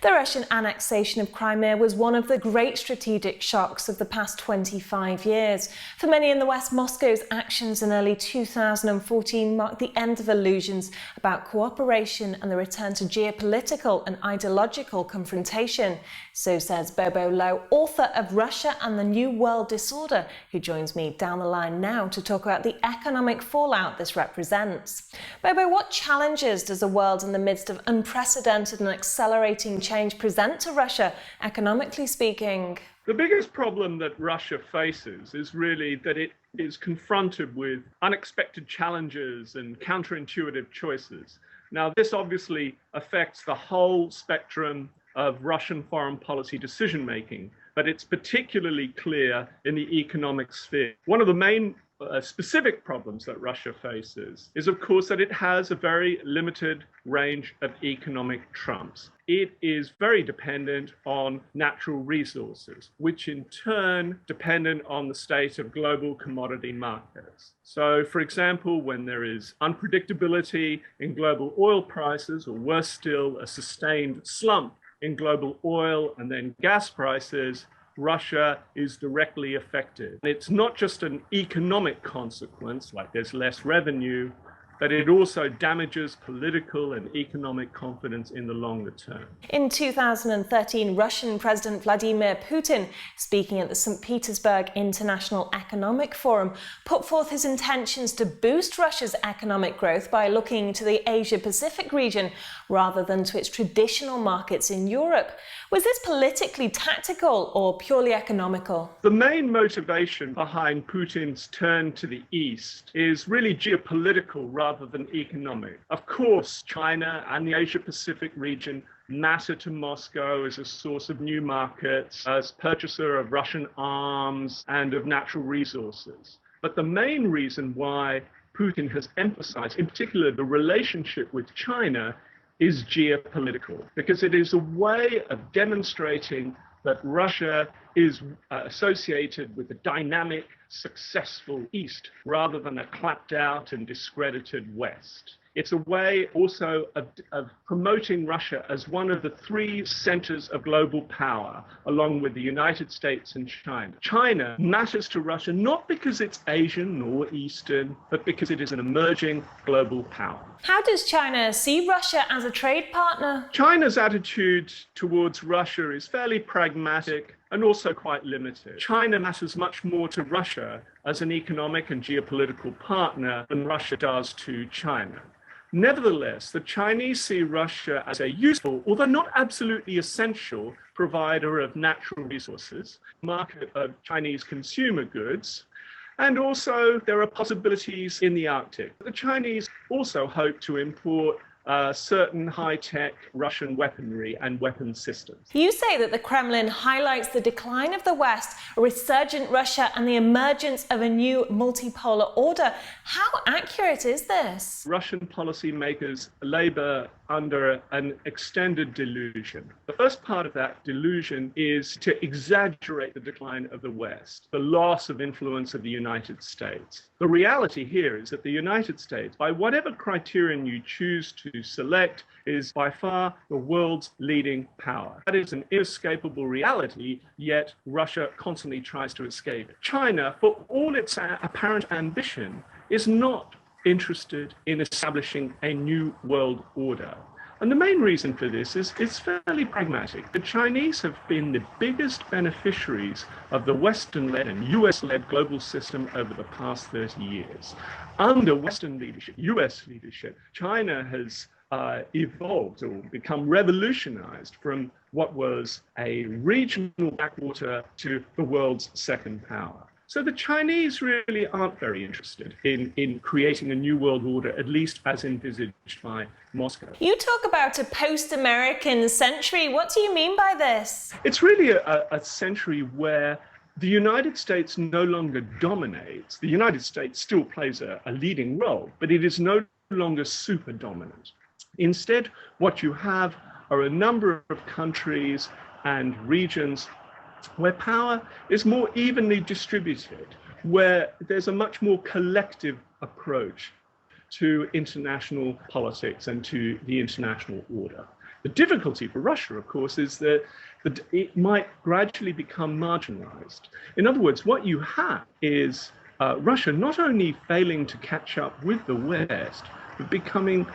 The Russian annexation of Crimea was one of the great strategic shocks of the past 25 years. For many in the West, Moscow's actions in early 2014 marked the end of illusions about cooperation and the return to geopolitical and ideological confrontation. So says Bobo Lo, author of Russia and the New World Disorder, who joins me down the line now to talk about the economic fallout this represents. Bobo, what challenges does a world in the midst of unprecedented and accelerating change present to Russia, economically speaking? The biggest problem that Russia faces is really that it is confronted with unexpected challenges and counterintuitive choices. Now, this obviously affects the whole spectrum of Russian foreign policy decision-making, but it's particularly clear in the economic sphere. One of the main specific problems that Russia faces is, of course, that it has a very limited range of economic trumps. It is very dependent on natural resources, which in turn dependent on the state of global commodity markets. So, for example, when there is unpredictability in global oil prices, or worse still, a sustained slump in global oil and then gas prices, Russia is directly affected. It's not just an economic consequence, like there's less revenue, but it also damages political and economic confidence in the longer term. In 2013, Russian President Vladimir Putin, speaking at the St. Petersburg International Economic Forum, put forth his intentions to boost Russia's economic growth by looking to the Asia-Pacific region rather than to its traditional markets in Europe. Was this politically tactical or purely economical? The main motivation behind Putin's turn to the East is really geopolitical rather than economic. Of course, China and the Asia-Pacific region matter to Moscow as a source of new markets, as purchaser of Russian arms and of natural resources. But the main reason why Putin has emphasized, in particular, the relationship with China is geopolitical, because it is a way of demonstrating that Russia is associated with a dynamic, successful East rather than a clapped out and discredited West. It's a way also of promoting Russia as one of the three centers of global power, along with the United States and China. China matters to Russia not because it's Asian or Eastern, but because it is an emerging global power. How does China see Russia as a trade partner? China's attitude towards Russia is fairly pragmatic and also quite limited. China matters much more to Russia as an economic and geopolitical partner than Russia does to China. Nevertheless, the Chinese see Russia as a useful, although not absolutely essential, provider of natural resources, market of Chinese consumer goods, and also there are possibilities in the Arctic. The Chinese also hope to import certain high-tech Russian weaponry and weapon systems. You say that the Kremlin highlights the decline of the West, a resurgent Russia, and the emergence of a new multipolar order. How accurate is this? Russian policymakers labor under an extended delusion. The first part of that delusion is to exaggerate the decline of the West, the loss of influence of the United States. The reality here is that the United States, by whatever criterion you choose to select, is by far the world's leading power. That is an inescapable reality, yet Russia constantly tries to escape it. China, for all its apparent ambition, is not interested in establishing a new world order. And the main reason for this is fairly pragmatic. The Chinese have been the biggest beneficiaries of the Western-led and US-led global system over the past 30 years. Under Western leadership, US leadership, China has evolved or become revolutionized from what was a regional backwater to the world's second power. So the Chinese really aren't very interested in creating a new world order, at least as envisaged by Moscow. You talk about a post-American century. What do you mean by this? It's really a century where the United States no longer dominates. The United States still plays a leading role, but it is no longer super dominant. Instead, what you have are a number of countries and regions where power is more evenly distributed, where there's a much more collective approach to international politics and to the international order. The difficulty for Russia, of course, is that it might gradually become marginalized. In other words, what you have is Russia not only failing to catch up with the West, but becoming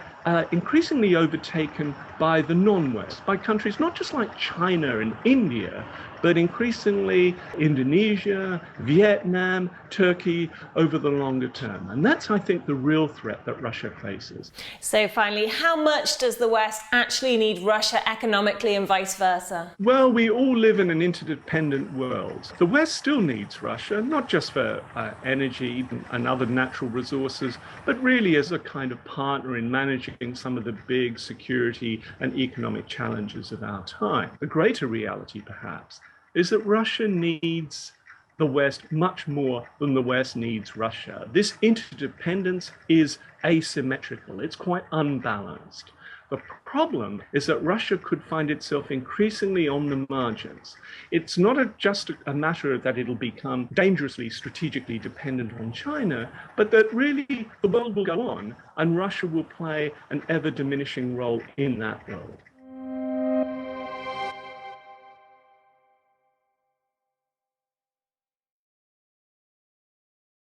increasingly overtaken by the non-West, by countries not just like China and India, but increasingly Indonesia, Vietnam, Turkey over the longer term. And that's, I think, the real threat that Russia faces. So finally, how much does the West actually need Russia economically and vice versa? Well, we all live in an interdependent world. The West still needs Russia, not just for energy and other natural resources, but really as a kind of partner in managing some of the big security and economic challenges of our time. The greater reality, perhaps, is that Russia needs the West much more than the West needs Russia. This interdependence is asymmetrical. It's quite unbalanced. The problem is that Russia could find itself increasingly on the margins. It's not just a matter that it'll become dangerously strategically dependent on China, but that really the world will go on and Russia will play an ever diminishing role in that world.